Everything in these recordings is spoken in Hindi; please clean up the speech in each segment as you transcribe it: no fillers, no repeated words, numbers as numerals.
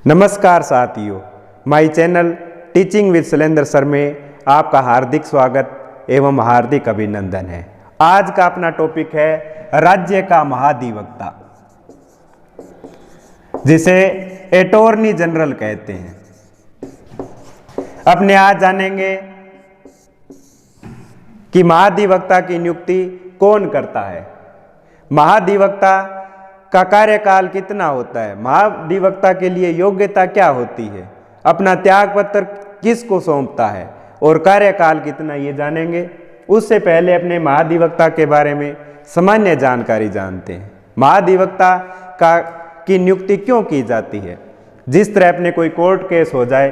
नमस्कार साथियों, my channel teaching with Shailendra sir में आपका हार्दिक स्वागत एवं हार्दिक अभिनंदन है। आज का अपना टॉपिक है राज्य का महाधिवक्ता, जिसे अटॉर्नी जनरल कहते हैं। अपने आज जानेंगे कि महाधिवक्ता की नियुक्ति कौन करता है, महाधिवक्ता का कार्यकाल कितना होता है, महाधिवक्ता के लिए योग्यता क्या होती है, अपना त्यागपत्र किसको सौंपता है और कार्यकाल कितना, ये जानेंगे। उससे पहले अपने महाधिवक्ता के बारे में सामान्य जानकारी जानते हैं। महाधिवक्ता की नियुक्ति क्यों की जाती है? जिस तरह अपने कोई कोर्ट केस हो जाए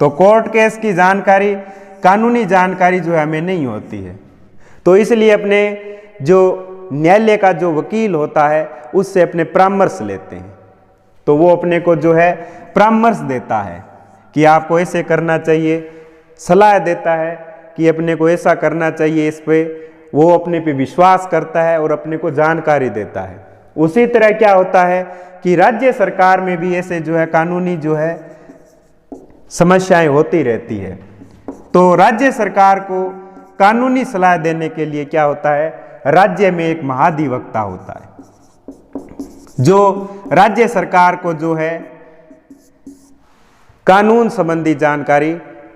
तो कोर्ट केस की जानकारी, कानूनी जानकारी जो है हमें नहीं होती है, तो इसलिए अपने जो न्यायालय का जो वकील होता है उससे अपने परामर्श लेते हैं। तो वो अपने को जो है परामर्श देता है कि आपको ऐसे करना चाहिए, सलाह देता है कि अपने को ऐसा करना चाहिए, इस पे वो अपने पे विश्वास करता है और अपने को जानकारी देता है। उसी तरह क्या होता है कि राज्य सरकार में भी ऐसे जो है कानूनी जो है समस्याएं होती रहती है। तो राज्य सरकार को कानूनी सलाह देने के लिए क्या होता है, राज्य में एक महाधिवक्ता होता है जो राज्य सरकार को जो है कानून संबंधी जानकारी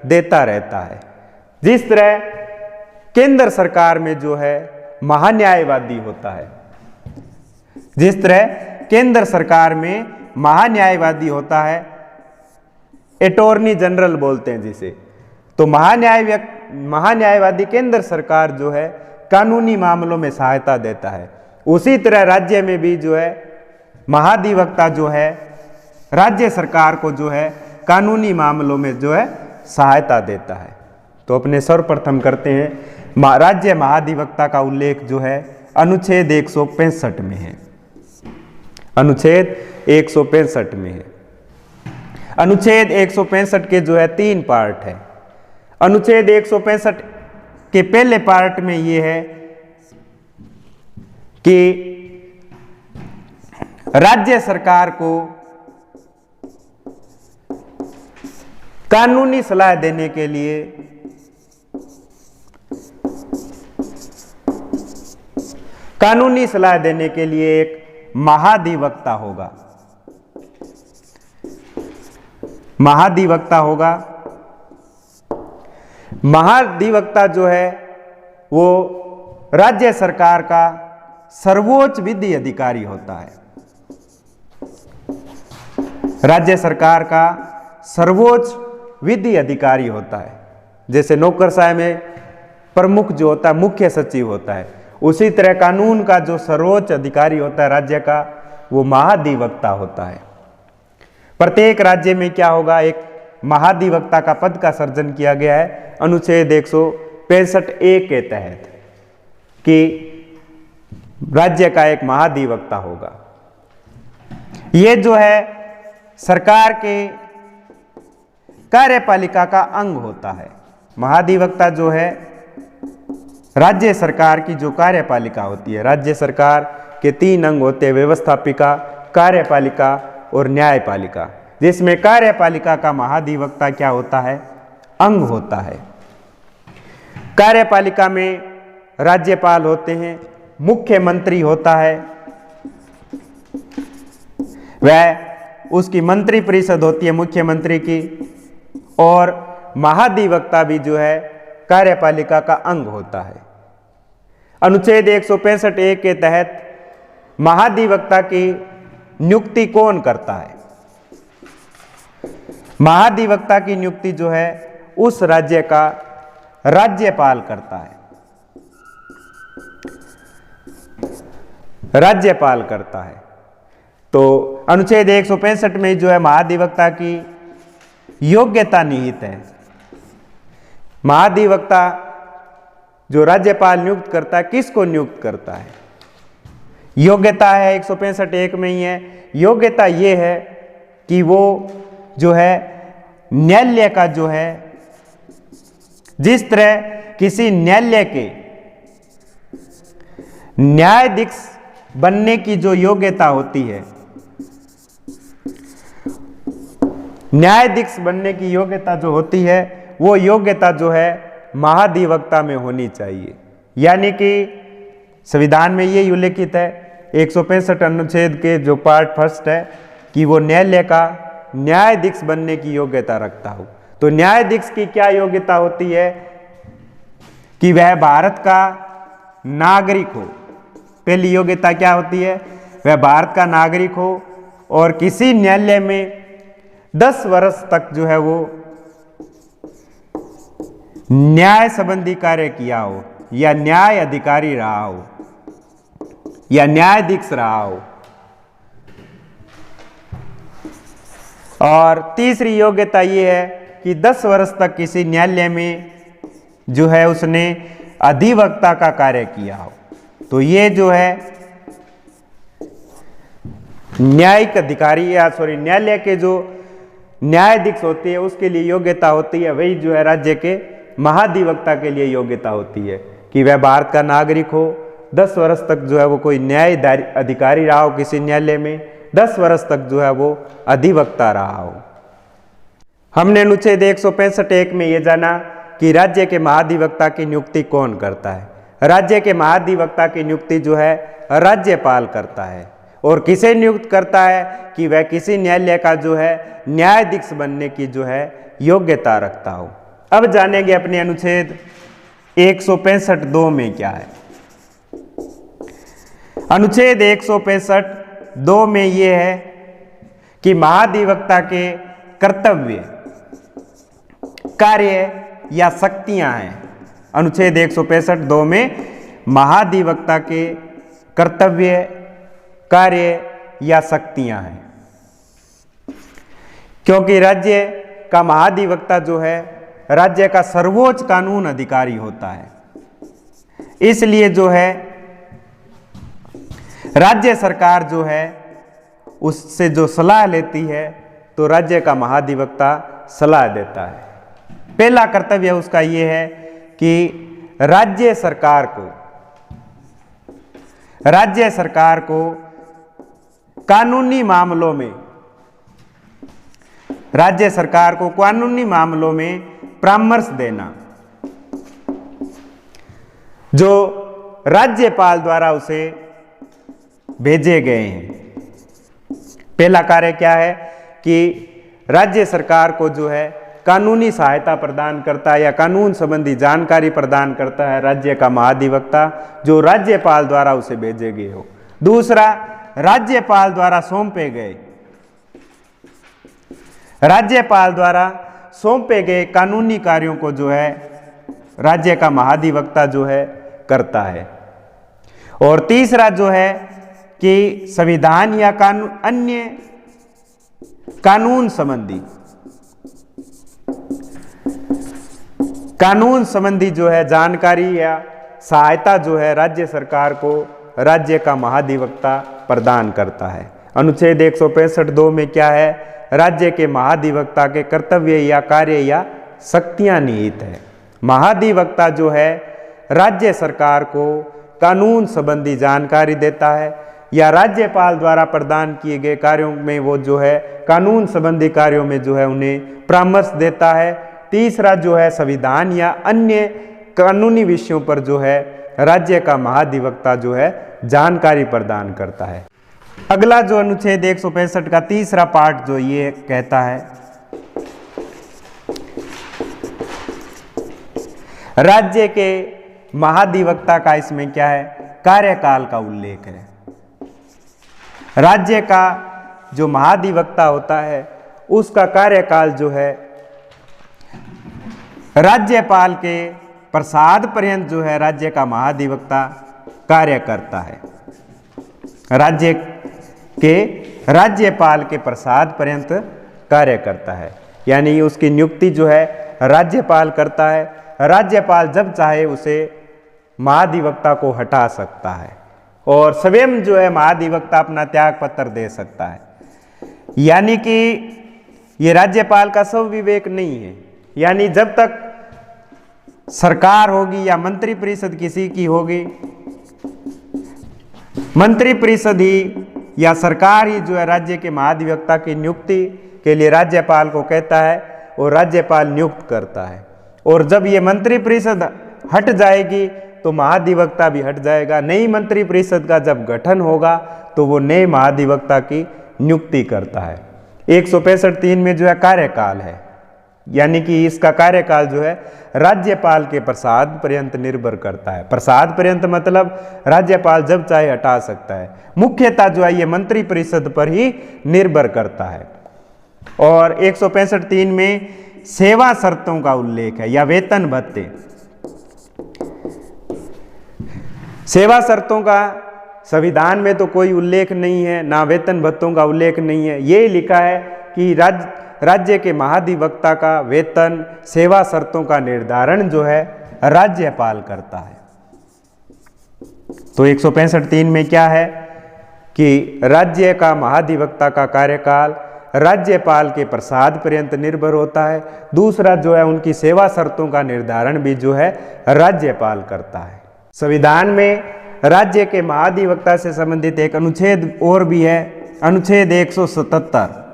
देता रहता है। जिस तरह केंद्र सरकार में जो है महान्यायवादी होता है, जिस तरह केंद्र सरकार में महान्यायवादी होता है, अटॉर्नी जनरल बोलते हैं जिसे, तो महान्यायवादी केंद्र सरकार जो है कानूनी मामलों में सहायता देता है। उसी तरह राज्य में भी जो है महाधिवक्ता जो है राज्य सरकार को जो है कानूनी मामलों में जो है सहायता देता है। तो अपने सर्वप्रथम करते हैं, राज्य महाधिवक्ता का उल्लेख जो है अनुच्छेद 165 में है। अनुच्छेद 165 में है। अनुच्छेद 165 के जो है 3 पार्ट है। अनुच्छेद 165 के पहले पार्ट में ये है कि राज्य सरकार को कानूनी सलाह देने के लिए एक महाधिवक्ता होगा। महाधिवक्ता जो है वो राज्य सरकार का सर्वोच्च विधि अधिकारी होता है। राज्य सरकार का सर्वोच्च विधि अधिकारी होता है। जैसे नौकरशाही में प्रमुख जो होता है मुख्य सचिव होता है, उसी तरह कानून का जो सर्वोच्च अधिकारी होता है राज्य का, वो महाधिवक्ता होता है। प्रत्येक राज्य में क्या होगा, एक महाधिवक्ता का पद का सृजन किया गया है अनुच्छेद 165A के तहत, कि राज्य का एक महाधिवक्ता होगा। ये जो है सरकार के कार्यपालिका का अंग होता है। महाधिवक्ता जो है राज्य सरकार की जो कार्यपालिका होती है, राज्य सरकार के 3 अंग होते हैं, व्यवस्थापिका, कार्यपालिका और न्यायपालिका, जिसमें कार्यपालिका का महाधिवक्ता क्या होता है, अंग होता है। कार्यपालिका में राज्यपाल होते हैं, मुख्यमंत्री होता है, वह उसकी मंत्री परिषद होती है मुख्यमंत्री की, और महाधिवक्ता भी जो है कार्यपालिका का अंग होता है। अनुच्छेद 165A के तहत महाधिवक्ता की नियुक्ति कौन करता है? महाधिवक्ता की नियुक्ति जो है उस राज्य का राज्यपाल करता है। राज्यपाल करता है। तो अनुच्छेद 165 में जो है महाधिवक्ता की योग्यता निहित है। महाधिवक्ता जो राज्यपाल नियुक्त करता है, किसको नियुक्त करता है? योग्यता है 165 में ही है। योग्यता ये है कि वो जो है न्यायालय का जो है, जिस तरह किसी न्यायालय के न्यायाधीश बनने की जो योग्यता होती है, न्यायाधीश बनने की योग्यता जो होती है वो योग्यता जो है महाधिवक्ता में होनी चाहिए। यानी कि संविधान में ये उल्लेखित है 165 अनुच्छेद के जो पार्ट फर्स्ट है कि वो न्यायालय का न्यायाधीश बनने की योग्यता रखता हो। तो न्यायाधीश की क्या योग्यता होती है कि वह भारत का नागरिक हो। पहली योग्यता क्या होती है, वह भारत का नागरिक हो और किसी न्यायालय में 10 वर्ष तक जो है वो न्याय संबंधी कार्य किया हो या न्याय अधिकारी रहा हो या न्यायाधीश रहा हो। और तीसरी योग्यता ये है कि 10 वर्ष तक किसी न्यायालय में जो है उसने अधिवक्ता का कार्य किया हो। तो ये जो है न्यायिक अधिकारी या न्यायालय के जो न्यायाधीश होती है उसके लिए योग्यता होती है, वही जो है राज्य के महाधिवक्ता के लिए योग्यता होती है कि वह भारत का नागरिक हो, 10 वर्ष तक जो है वो कोई न्याय अधिकारी रहा हो किसी न्यायालय में, 10 वर्ष तक जो है वो अधिवक्ता रहा हो। हमने अनुच्छेद 165(1) में ये जाना कि राज्य के महाधिवक्ता की नियुक्ति कौन करता है। राज्य के महाधिवक्ता की नियुक्ति जो है राज्यपाल करता है। और किसे नियुक्त करता है कि वह किसी न्यायालय का जो है न्यायाधीश बनने की जो है योग्यता रखता हो। अब जानेंगे अपने अनुच्छेद 165(2) में क्या है। अनुच्छेद 165(2) में ये है कि महाधिवक्ता के कर्तव्य, कार्य या शक्तियां हैं। अनुच्छेद 165(2) में महाधिवक्ता के कर्तव्य, कार्य या शक्तियां हैं। क्योंकि राज्य का महाधिवक्ता जो है राज्य का सर्वोच्च कानून अधिकारी होता है, इसलिए जो है राज्य सरकार जो है उससे जो सलाह लेती है तो राज्य का महाधिवक्ता सलाह देता है। पहला कर्तव्य उसका ये है कि राज्य सरकार को कानूनी मामलों में परामर्श देना जो राज्यपाल द्वारा उसे भेजे गए हैं। पहला कार्य क्या है कि राज्य सरकार को जो है कानूनी सहायता प्रदान करता है या कानून संबंधी जानकारी प्रदान करता है राज्य का महाधिवक्ता, जो राज्यपाल द्वारा उसे भेजे गए हो। दूसरा, राज्यपाल द्वारा सौंपे गए कानूनी कार्यों को जो है राज्य का महाधिवक्ता जो है करता है। और तीसरा जो है कि संविधान या अन्य कानून संबंधी जो है जानकारी या सहायता जो है राज्य सरकार को राज्य का महाधिवक्ता प्रदान करता है। अनुच्छेद 165(2) में क्या है, राज्य के महाधिवक्ता के कर्तव्य या कार्य या शक्तियां निहित है। महाधिवक्ता जो है राज्य सरकार को कानून संबंधी जानकारी देता है या राज्यपाल द्वारा प्रदान किए गए कार्यों में वो जो है कानून संबंधी कार्यों में जो है उन्हें परामर्श देता है। तीसरा जो है संविधान या अन्य कानूनी विषयों पर जो है राज्य का महाधिवक्ता जो है जानकारी प्रदान करता है। अगला जो अनुच्छेद 165 का तीसरा पार्ट जो ये कहता है, राज्य के महाधिवक्ता का इसमें क्या है, कार्यकाल का उल्लेख है। राज्य का जो महाधिवक्ता होता है उसका कार्यकाल जो है राज्यपाल के प्रसाद पर्यंत जो है राज्य का महाधिवक्ता कार्य करता है। राज्यपाल के प्रसाद पर्यंत कार्य करता है, यानी उसकी नियुक्ति जो है राज्यपाल करता है। राज्यपाल जब चाहे उसे महाधिवक्ता को हटा सकता है और स्वयं जो है महाधिवक्ता अपना त्याग पत्र दे सकता है। यानी कि ये राज्यपाल का स्वविवेक नहीं है, यानी जब तक सरकार होगी या मंत्रिपरिषद किसी की होगी, मंत्रिपरिषद ही या सरकार ही जो है राज्य के महाधिवक्ता की नियुक्ति के लिए राज्यपाल को कहता है और राज्यपाल नियुक्त करता है। और जब ये मंत्रिपरिषद हट जाएगी तो महाधिवक्ता भी हट जाएगा। नई मंत्रिपरिषद का जब गठन होगा तो वो नए महाधिवक्ता की नियुक्ति करता है। 165(3) में जो है कार्यकाल है, यानी कि इसका कार्यकाल जो है राज्यपाल के प्रसाद पर्यंत निर्भर करता है। प्रसाद पर्यंत मतलब राज्यपाल जब चाहे हटा सकता है। मुख्यतः जो है ये मंत्रिपरिषद पर ही निर्भर करता है। और 165(3) में सेवा शर्तों का उल्लेख है या वेतन भत्ते। सेवा शर्तों का संविधान में तो कोई उल्लेख नहीं है, ना वेतन भत्तों का उल्लेख नहीं है। ये लिखा है कि राज्य के महाधिवक्ता का वेतन, सेवा शर्तों का निर्धारण जो है राज्यपाल करता है। तो 165(3) में क्या है कि राज्य का महाधिवक्ता का कार्यकाल राज्यपाल के प्रसाद पर्यंत निर्भर होता है। दूसरा जो है उनकी सेवा शर्तों का निर्धारण भी जो है राज्यपाल करता है। संविधान में राज्य के महाधिवक्ता से संबंधित एक अनुच्छेद और भी है, अनुच्छेद 177,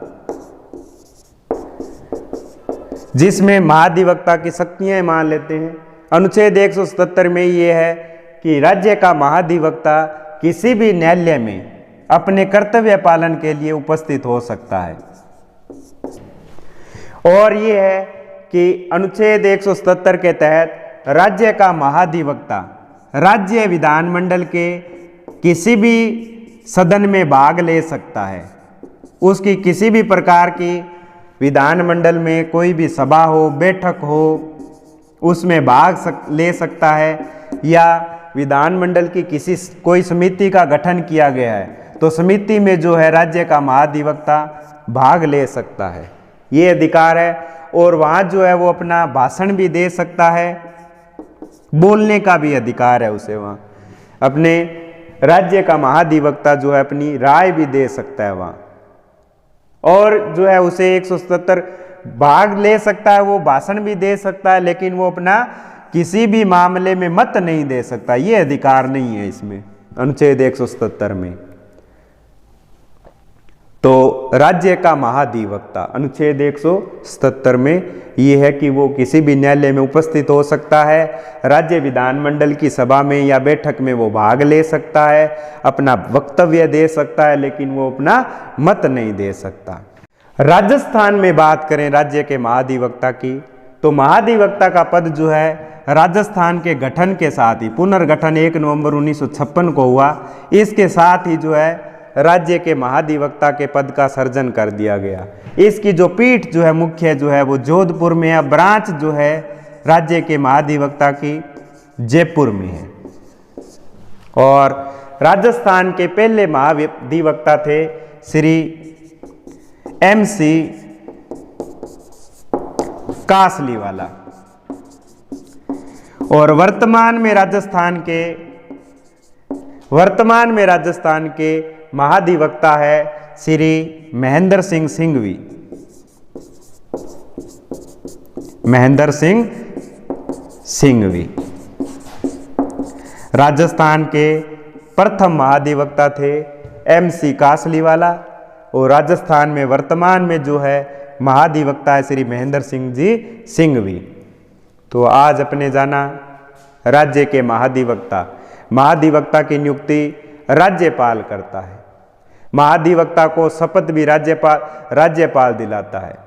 जिसमें महाधिवक्ता की शक्तियां मान लेते हैं। अनुच्छेद 177 में ये है कि राज्य का महाधिवक्ता किसी भी न्यायालय में अपने कर्तव्य पालन के लिए उपस्थित हो सकता है। और ये है कि अनुच्छेद 177 के तहत राज्य का महाधिवक्ता राज्य विधानमंडल के किसी भी सदन में भाग ले सकता है। उसकी किसी भी प्रकार की विधानमंडल में कोई भी सभा हो, बैठक हो, उसमें भाग ले सकता है। या विधानमंडल की कोई समिति का गठन किया गया है तो समिति में जो है राज्य का महाधिवक्ता भाग ले सकता है, ये अधिकार है। और वहाँ जो है वो अपना भाषण भी दे सकता है, बोलने का भी अधिकार है उसे। वहाँ अपने राज्य का महाधिवक्ता जो है अपनी राय भी दे सकता है वहाँ। और जो है उसे 177 भाग ले सकता है, वो भाषण भी दे सकता है, लेकिन वो अपना किसी भी मामले में मत नहीं दे सकता। ये अधिकार नहीं है इसमें अनुच्छेद 177 में। तो राज्य का महाधिवक्ता अनुच्छेद 177 में ये है कि वो किसी भी न्यायालय में उपस्थित हो सकता है, राज्य विधानमंडल की सभा में या बैठक में वो भाग ले सकता है, अपना वक्तव्य दे सकता है, लेकिन वो अपना मत नहीं दे सकता। राजस्थान में बात करें राज्य के महाधिवक्ता की, तो महाधिवक्ता का पद जो है राजस्थान के गठन के साथ ही, पुनर्गठन 1 नवंबर 1956 को हुआ, इसके साथ ही जो है राज्य के महाधिवक्ता के पद का सर्जन कर दिया गया। इसकी जो पीठ जो है मुख्य जो है वो जोधपुर में है, ब्रांच जो है राज्य के महाधिवक्ता की जयपुर में है। और राजस्थान के पहले महाधिवक्ता थे श्री MC कासलीवाला। और वर्तमान में राजस्थान के महाधिवक्ता है श्री महेंद्र सिंह सिंघवी। महेंद्र सिंह सिंघवी राजस्थान के प्रथम महाधिवक्ता थे MC कासलीवाला। और राजस्थान में वर्तमान में जो है महाधिवक्ता है श्री महेंद्र सिंह जी सिंघवी। तो आज अपने जाना राज्य के महाधिवक्ता की नियुक्ति राज्यपाल करता है। महाधिवक्ता को शपथ भी राज्यपाल दिलाता है।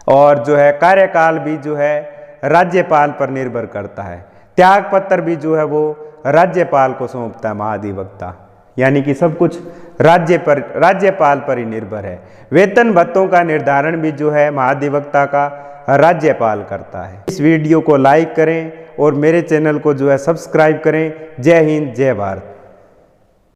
और जो है कार्यकाल भी जो है राज्यपाल पर निर्भर करता है। त्याग पत्र भी जो है वो राज्यपाल को सौंपता है महाधिवक्ता, यानी कि सब कुछ राज्यपाल पर ही निर्भर है। वेतन भत्तों का निर्धारण भी जो है महाधिवक्ता का राज्यपाल करता है। इस वीडियो को लाइक करें और मेरे चैनल को जो है सब्सक्राइब करें। जय हिंद, जय भारत।